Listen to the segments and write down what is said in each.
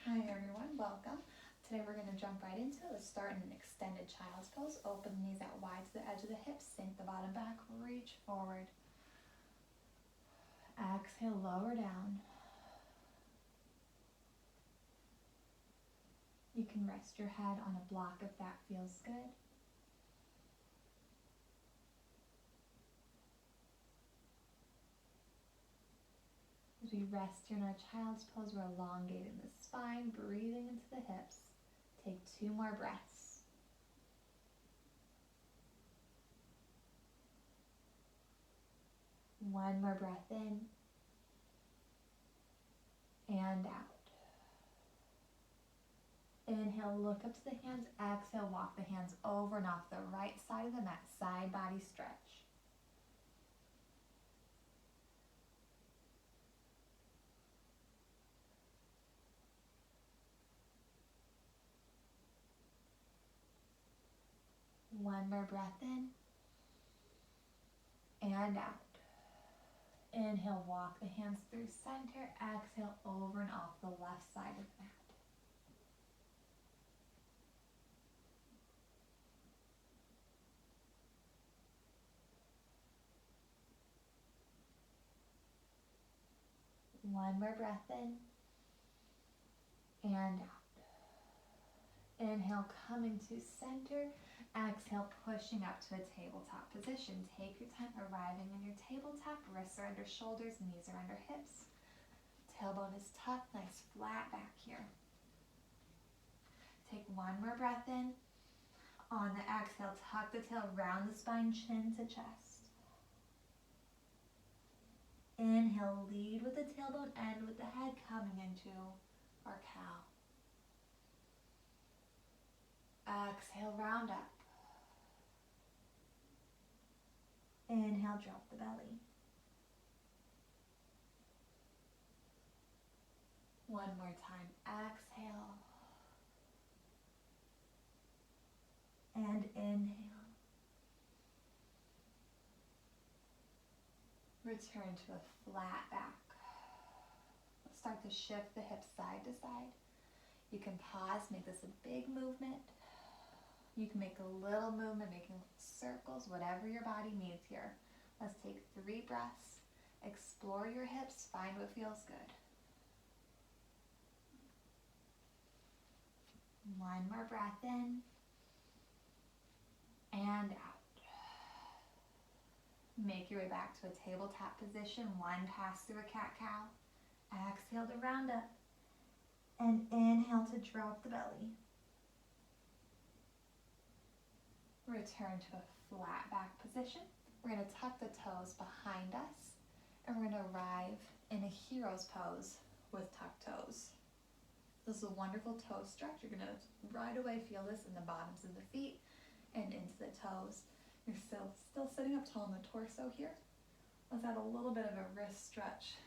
Hi everyone, welcome. Today we're going to jump right into it. Let's start in an extended child's pose. Open the knees out wide to the edge of the hips. Sink the bottom back. Reach forward. Exhale, lower down. You can rest your head on a block if that feels good. As we rest here in our child's pose, we're elongating the spine, breathing into the hips. Take 2 more breaths. One more breath in and out. Inhale, look up to the hands. Exhale, walk the hands over and off the right side of the mat. Side body stretch. One more breath in and out. Inhale, walk the hands through center. Exhale, over and off the left side of the mat. One more breath in and out. Inhale, coming to center. Exhale, pushing up to a tabletop position. Take your time arriving in your tabletop. Wrists are under shoulders, knees are under hips. Tailbone is tucked, nice flat back here. Take one more breath in. On the exhale, tuck the tail, round the spine, chin to chest. Inhale, lead with the tailbone, end with the head, coming into our cow. Exhale, round up. Inhale, drop the belly. One more time. Exhale. And inhale. Return to a flat back. Let's start to shift the hips side to side. You can pause, make this a big movement. You can make a little movement, making circles, whatever your body needs here. Let's take 3 breaths. Explore your hips, find what feels good. One more breath in and out. Make your way back to a tabletop position. 1 pass through a cat-cow. Exhale to round up. And inhale to drop the belly. Return to a flat back position. We're going to tuck the toes behind us. And we're going to arrive in a hero's pose with tucked toes. This is a wonderful toe stretch. You're going to right away feel this in the bottoms of the feet and into the toes. You're still sitting up tall in the torso here. Let's add a little bit of a wrist stretch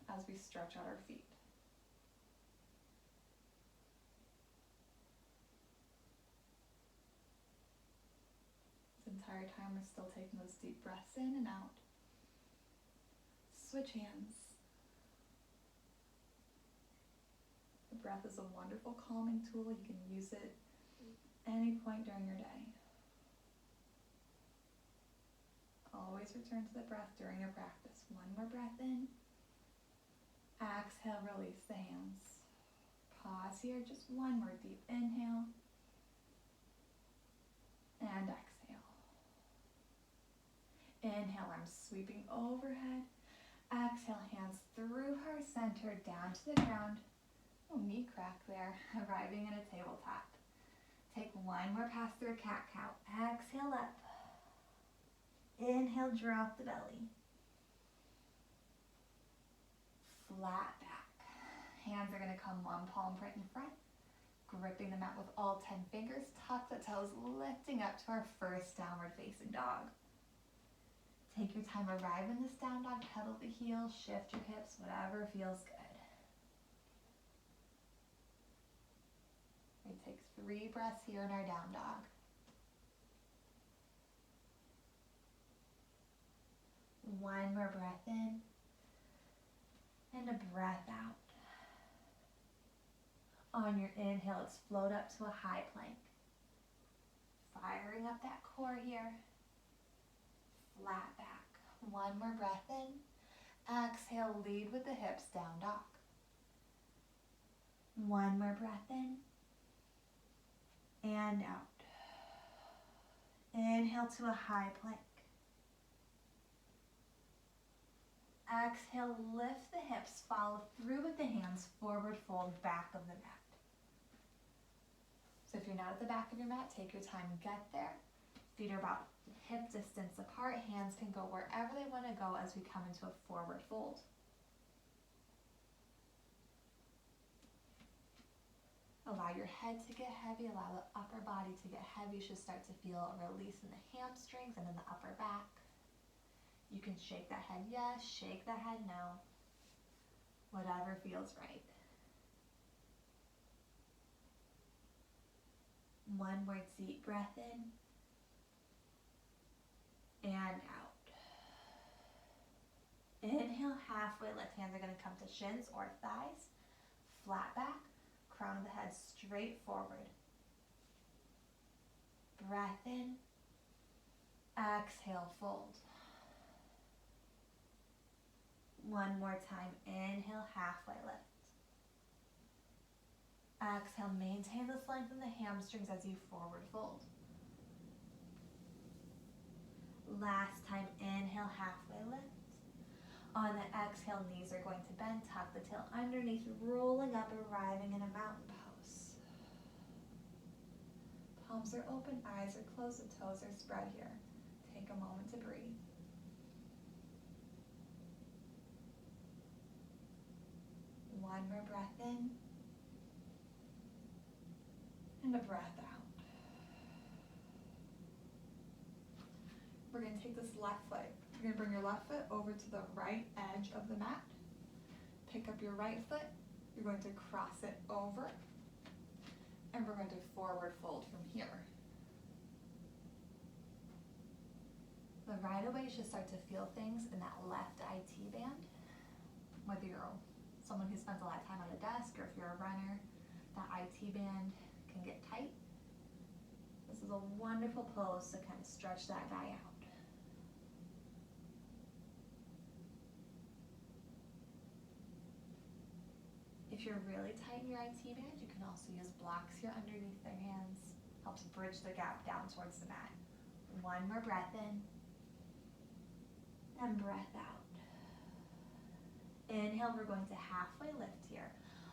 as we stretch out our feet. This entire time we're still taking those deep breaths in and out. Switch hands. The breath is a wonderful calming tool. You can use it any point during your day. Always return to the breath during your practice. One more breath in. Exhale, release the hands. Pause here, just one more deep inhale. And exhale. Inhale, arms sweeping overhead. Exhale, hands through heart center, down to the ground. Oh, knee crack there, arriving in a tabletop. Take 1 more pass through a cat-cow. Exhale up. Inhale, drop the belly. Flat back. Hands are going to come 1 palm print in front. Gripping the mat with all 10 fingers. Tuck the toes, lifting up to our first downward facing dog. Take your time, arrive in this down dog. Pedal the heels, shift your hips, whatever feels good. We take 3 breaths here in our down dog. One more breath in and a breath out. On your inhale, let's float up to a high plank. Firing up that core here. Flat back. One more breath in. Exhale, lead with the hips, down dog. One more breath in. And out. Inhale to a high plank. Exhale, lift the hips, follow through with the hands, forward fold, back of the mat. So if you're not at the back of your mat, take your time, get there. Feet are about hip distance apart, hands can go wherever they want to go as we come into a forward fold. Allow your head to get heavy, allow the upper body to get heavy. You should start to feel a release in the hamstrings and in the upper back. You can shake that head yes, shake that head no. Whatever feels right. One more deep breath in and out. Inhale, halfway lift. Hands are going to come to shins or thighs. Flat back, crown of the head straight forward. Breath in. Exhale, fold. One more time. Inhale, halfway lift. Exhale, maintain this length in the hamstrings as you forward fold. Last time, inhale, halfway lift. On the exhale, knees are going to bend, tuck the tail underneath, rolling up, arriving in a mountain pose. Palms are open, eyes are closed, the toes are spread here. Take a moment to breathe. One more breath in. And a breath out. We're going to take this left foot. You're going to bring your left foot over to the right edge of the mat. Pick up your right foot. You're going to cross it over. And we're going to forward fold from here. The right away you should start to feel things in that left IT band. Whether you're someone who spends a lot of time on a desk or if you're a runner, that IT band can get tight. This is a wonderful pose to kind of stretch that guy out. If you're really tight in your IT band, you can also use blocks here underneath their hands. Helps bridge the gap down towards the mat. One more breath in. And breath out. Inhale, we're going to halfway lift here.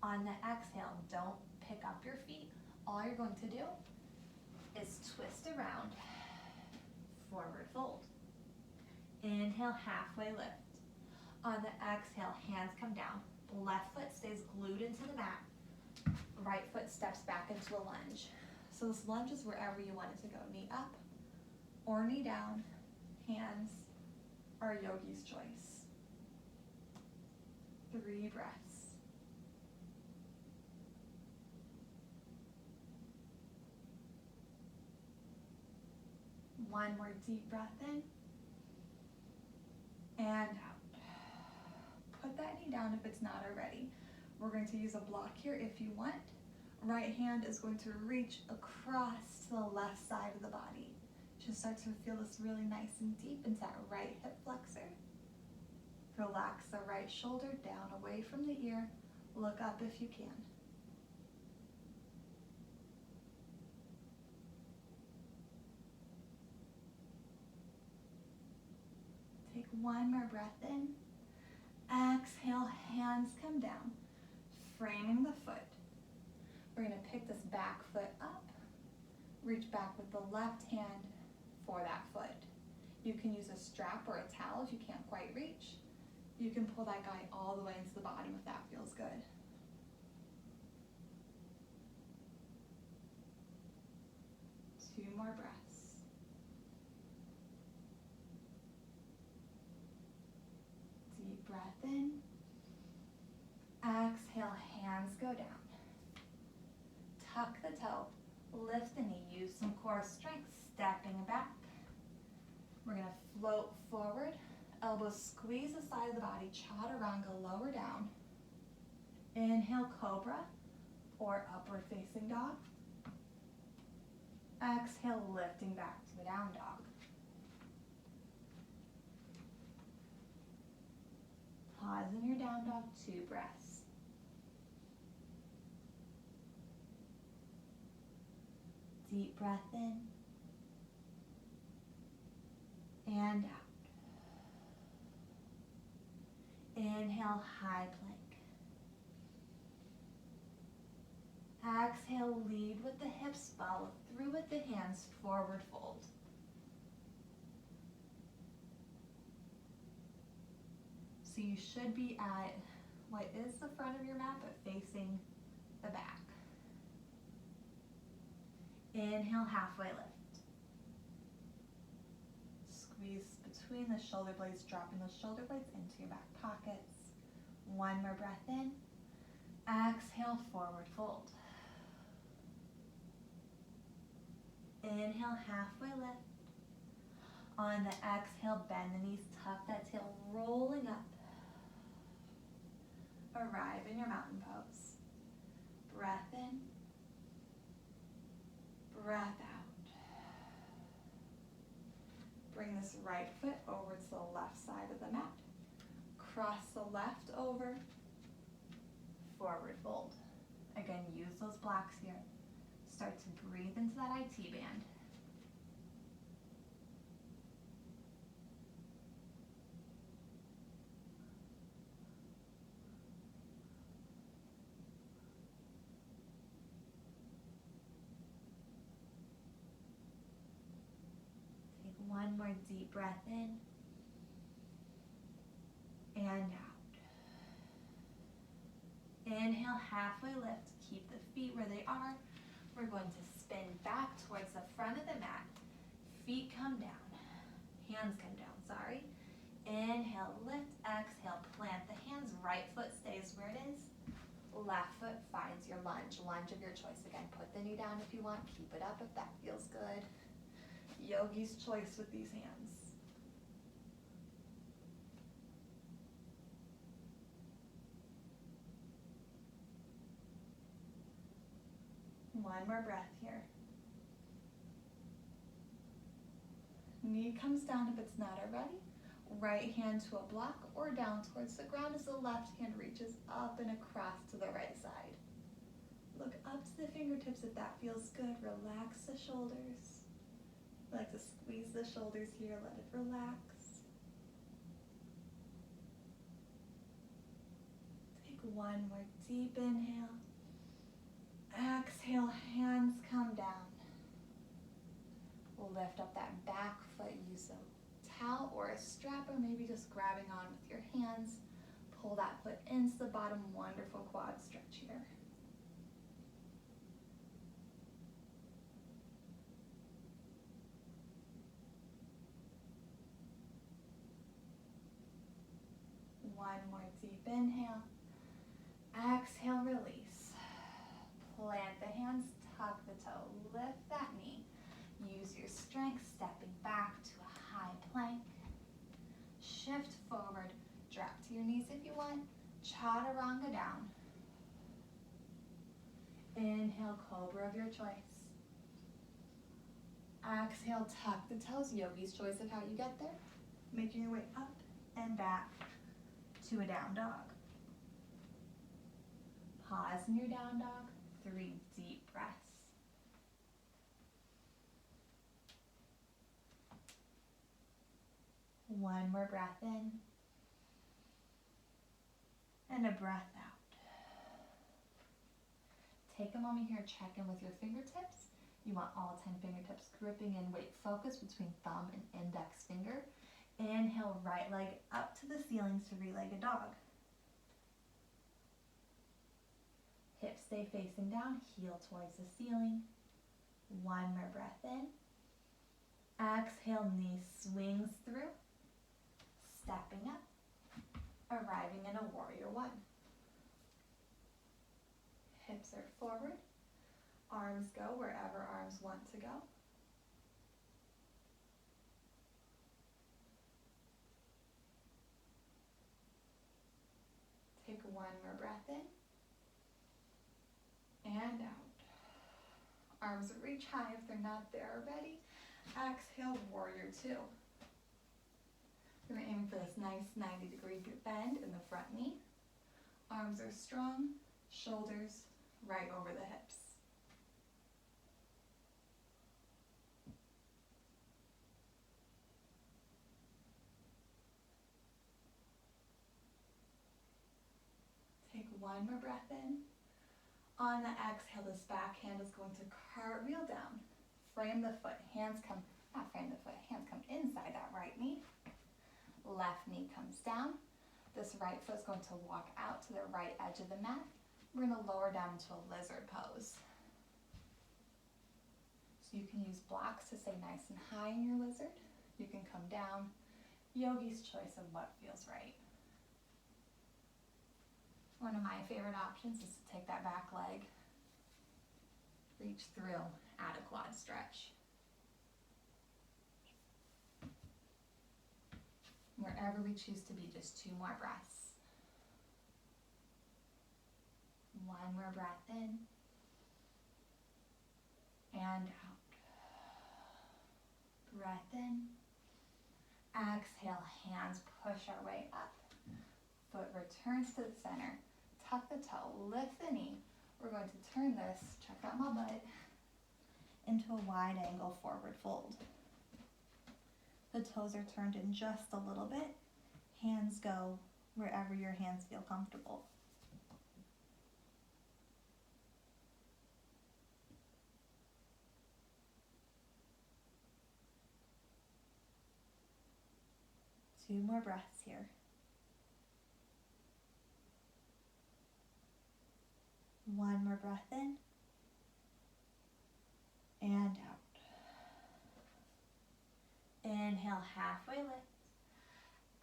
On the exhale, don't pick up your feet. All you're going to do is twist around, forward fold. Inhale, halfway lift. On the exhale, hands come down. Left foot stays glued into the mat. Right foot steps back into a lunge. So this lunge is wherever you want it to go. Knee up or knee down. Hands are yogi's choice. 3 breaths. One more deep breath in and out. Put that knee down if it's not already. We're going to use a block here if you want. Right hand is going to reach across to the left side of the body. Just start to feel this really nice and deep into that right hip flexor. Relax the right shoulder down away from the ear. Look up if you can. Take one more breath in. Exhale, hands come down, framing the foot. We're going to pick this back foot up, reach back with the left hand for that foot. You can use a strap or a towel if you can't quite reach. You can pull that guy all the way into the bottom if that feels good. Two more breaths. Deep breath in. Exhale, hands go down. Tuck the toe, lift the knee, use some core strength, stepping back. We're going to float forward, elbows squeeze the side of the body, chaturanga, lower down. Inhale, cobra. or upward facing dog. Exhale, lifting back to a down dog. Pause in your down dog, 2 breaths. Deep breath in and out. Inhale, high plank. Exhale, lead with the hips, follow through with the hands, forward fold. So you should be at what is the front of your mat, but facing the back. Inhale, halfway lift. Squeeze between the shoulder blades, dropping those shoulder blades into your back pockets. 1 more breath in. Exhale, forward fold. Inhale, halfway lift. On the exhale, bend the knees, tuck that tail, rolling up. Arrive in your mountain pose. Breath in. Breath out. Bring this right foot over to the left side of the mat. Cross the left over. Forward fold. Again, use those blocks here. Start to breathe into that IT band. Take 1 more deep breath in and out. Inhale, halfway lift. Keep the feet where they are. We're going to spin back towards the front of the mat. Feet come down. Hands come down, sorry. Inhale, lift. Exhale, plant the hands. Right foot stays where it is. Left foot finds your lunge. Lunge of your choice. Again, put the knee down if you want. Keep it up if that feels good. Yogi's choice with these hands. One more breath here. Knee comes down if it's not already. Right hand to a block or down towards the ground as the left hand reaches up and across to the right side. Look up to the fingertips if that feels good. Relax the shoulders. I like to squeeze the shoulders here, let it relax. Take 1 more deep inhale. Exhale, hands come down. We'll lift up that back foot, use a towel or a strap, or maybe just grabbing on with your hands. Pull that foot into the bottom, wonderful quad stretch here. One more deep inhale. Exhale, release. Plant the hands, tuck the toe, lift that knee. Use your strength, stepping back to a high plank. Shift forward, drop to your knees if you want. Chaturanga down. Inhale, cobra of your choice. Exhale, tuck the toes, yogi's choice of how you get there. Making your way up and back to a down dog. Pause in your down dog. 3 deep breaths. One more breath in. And a breath out. Take a moment here, check in with your fingertips. You want all 10 fingertips gripping in weight focus between thumb and index finger. Inhale, right leg up to the ceiling, 3-legged dog. Hips stay facing down, heel towards the ceiling. 1 more breath in. Exhale, knee swings through. Stepping up, arriving in a warrior 1. Hips are forward. Arms go wherever arms want to go. Take 1 more breath in arms reach high if they're not there already. Exhale, warrior two. We're gonna aim for this nice 90-degree bend in the front knee. Arms are strong, shoulders right over the hips. Take one more breath in. On the exhale, this back hand is going to cartwheel down. Frame the foot, hands come inside that right knee. Left knee comes down. This right foot is going to walk out to the right edge of the mat. We're going to lower down into a lizard pose. So you can use blocks to stay nice and high in your lizard. You can come down. Yogi's choice of what feels right. One of my favorite options is to take that back leg, reach through, add a quad stretch. Wherever we choose to be, just 2 more breaths. One more breath in and out. Breath in. Exhale, hands push our way up. Foot returns to the center. Tuck the toe, lift the knee. We're going to turn this, check out my butt, into a wide angle forward fold. The toes are turned in just a little bit. Hands go wherever your hands feel comfortable. Two more breaths here. One more breath in and out. Inhale, halfway lift.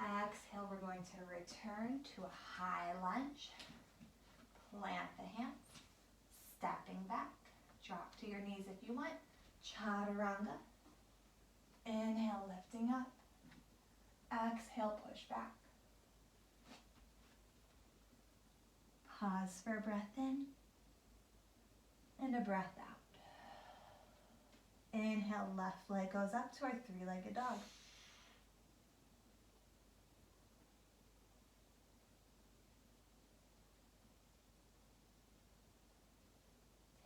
Exhale, we're going to return to a high lunge. Plant the hands, stepping back. Drop to your knees if you want. Chaturanga. Inhale, lifting up. Exhale, push back. Pause for a breath in and a breath out. Inhale, left leg goes up to our 3-legged dog.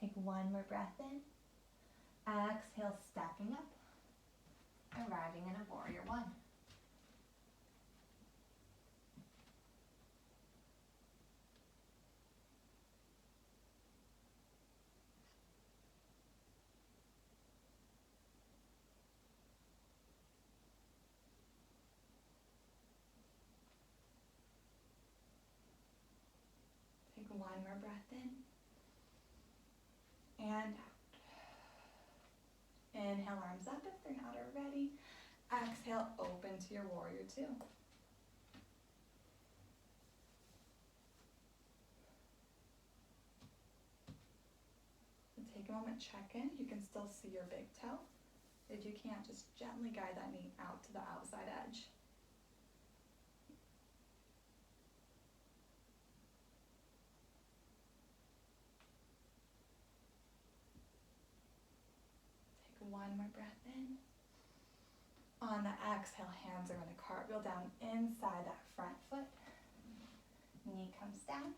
Take one more breath in. Exhale, stepping up, arriving in a warrior one. One more breath in and out. Inhale, arms up if they're not already. Exhale, open to your warrior two. So take a moment, check in. You can still see your big toe. If you can't, just gently guide that knee out to the outside edge. One more breath in. On the exhale, hands are going to cartwheel down inside that front foot. Knee comes down.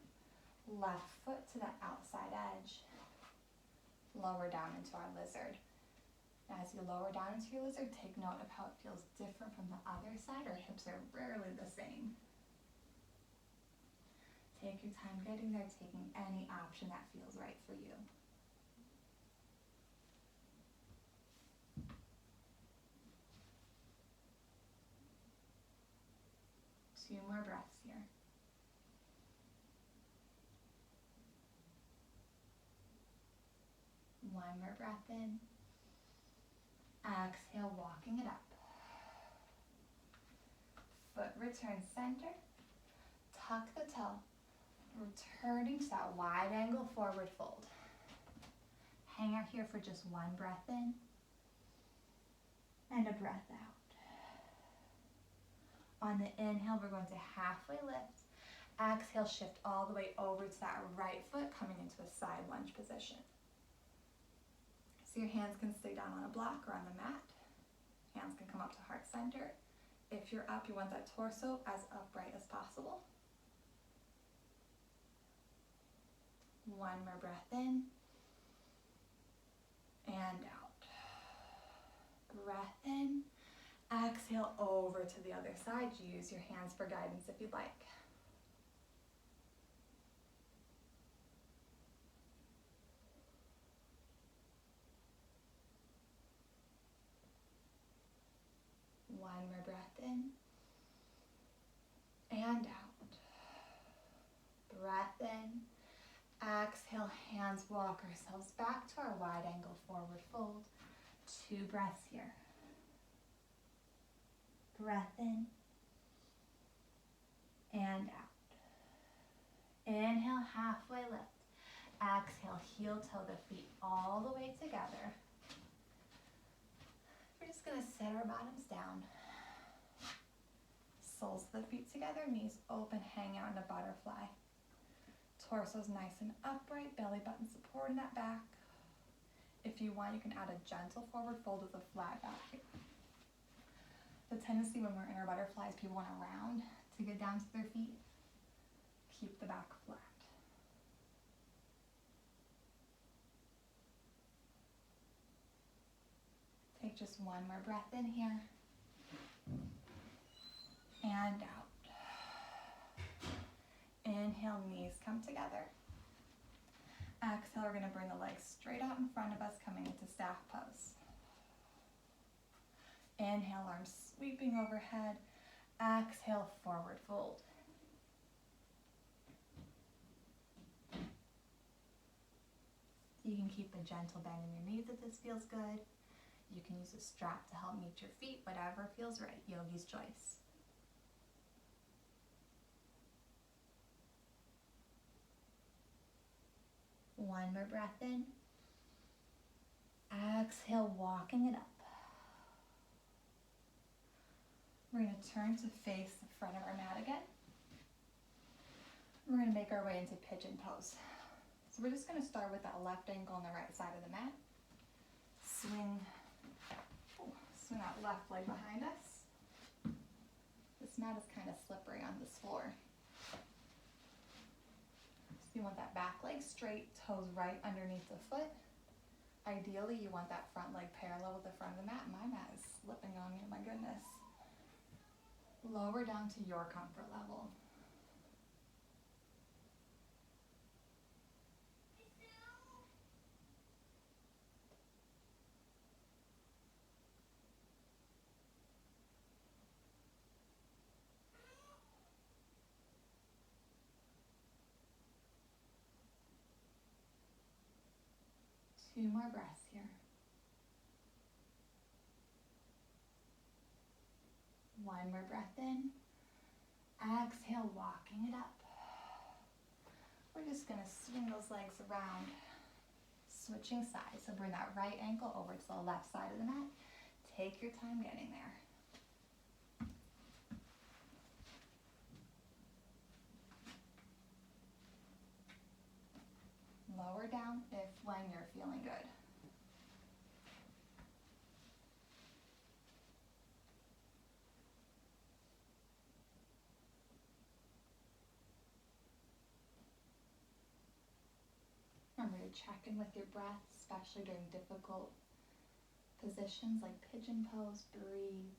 Left foot to the outside edge. Lower down into our lizard. As you lower down into your lizard, take note of how it feels different from the other side. Our hips are rarely the same. Take your time getting there, taking any option that feels right for you. Two more breaths here. One more breath in. Exhale, walking it up. Foot returns center. Tuck the toe. Returning to that wide angle forward fold. Hang out here for just one breath in and a breath out. On the inhale, we're going to halfway lift. Exhale, shift all the way over to that right foot, coming into a side lunge position. So your hands can stay down on a block or on the mat. Hands can come up to heart center. If you're up, you want that torso as upright as possible. One more breath in and out. Breath in. Exhale over to the other side. Use your hands for guidance if you'd like. One more breath in and out. Breath in. Exhale, hands walk ourselves back to our wide angle forward fold. 2 breaths here. Breath in and out. Inhale, halfway lift. Exhale, heel toe the feet all the way together. We're just going to set our bottoms down. Soles of the feet together, knees open, hang out in a butterfly. Torso's nice and upright, belly button supporting that back. If you want, you can add a gentle forward fold with a flat back. The tendency when we're in our butterflies, people want to round to get down to their feet. Keep the back flat. Take just one more breath in here and out. Inhale, knees come together. Exhale, we're going to bring the legs straight out in front of us, coming into staff pose. Inhale, arms sweeping overhead. Exhale, forward fold. You can keep a gentle bend in your knees if this feels good. You can use a strap to help meet your feet, whatever feels right, yogi's choice. One more breath in. Exhale, walking it up. We're going to turn to face the front of our mat again. We're going to make our way into pigeon pose. So we're just going to start with that left ankle on the right side of the mat. Swing that left leg behind us. This mat is kind of slippery on this floor. So you want that back leg straight, toes right underneath the foot. Ideally, you want that front leg parallel with the front of the mat. My mat is slipping on me, my goodness. Lower down to your comfort level. Two more breaths here. One more breath in. Exhale, walking it up. We're just going to swing those legs around, switching sides. So bring that right ankle over to the left side of the mat. Take your time getting there. Lower down if when you're feeling good. Remember to check in with your breath, especially during difficult positions like pigeon pose. Breathe.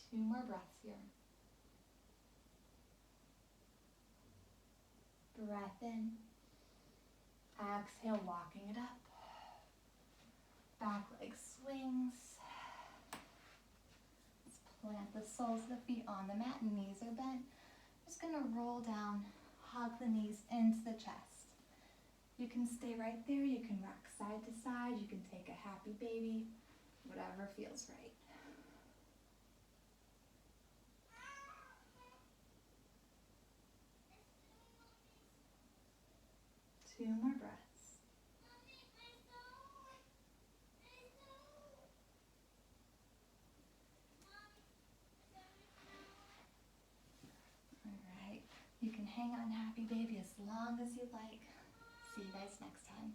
Two more breaths here. Breath in. Exhale, walking it up. Back leg swings. Let's plant the soles of the feet on the mat. Knees are bent. Just going to roll down, hug the knees into the chest. You can stay right there. You can rock side to side. You can take a happy baby. Whatever feels right. Two more breaths. hang on, happy baby, as long as you like. See you guys next time.